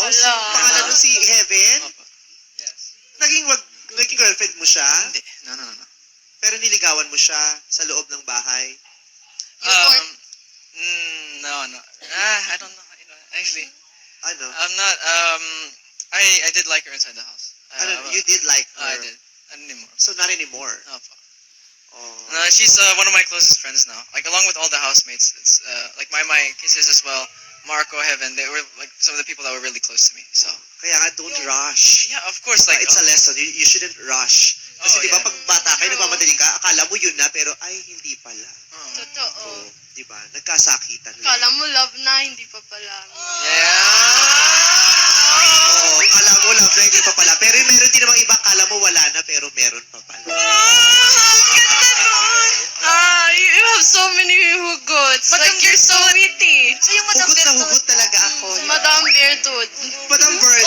Wala. Pangalan mo si Heaven? Opo. Yes. Naging girlfriend mo siya? Hindi. No. Pero niligawan mo siya sa loob ng bahay? No. I don't know. Actually, Ano? I'm not, I did like her inside the house. You did like her? I did. Not anymore. So not anymore? Opo. Oh. No, she's one of my closest friends now. Like, along with all the housemates, it's like my kisses as well. Marco, Heaven, they were like some of the people that were really close to me. So Kaya nga, don't rush. yeah, of course. Like, It's a lesson. You shouldn't rush. Kasi Oh, di ba yeah. pag bata kayo, nagmamadali ka, akala mo yun na, pero ay, hindi pala. Totoo. Oh, di ba? Nagkasakitan lang. Kala mo love na, hindi pa pala. Oo, akala mo love na, hindi pa pala. Pero meron din namang iba, akala mo wala na, pero meron pa pala. You have so many hugots. Like, you're so witty. So yung Madam Hugot na Bertut. hugot talaga ako. Madam Bertud. Madam Bird,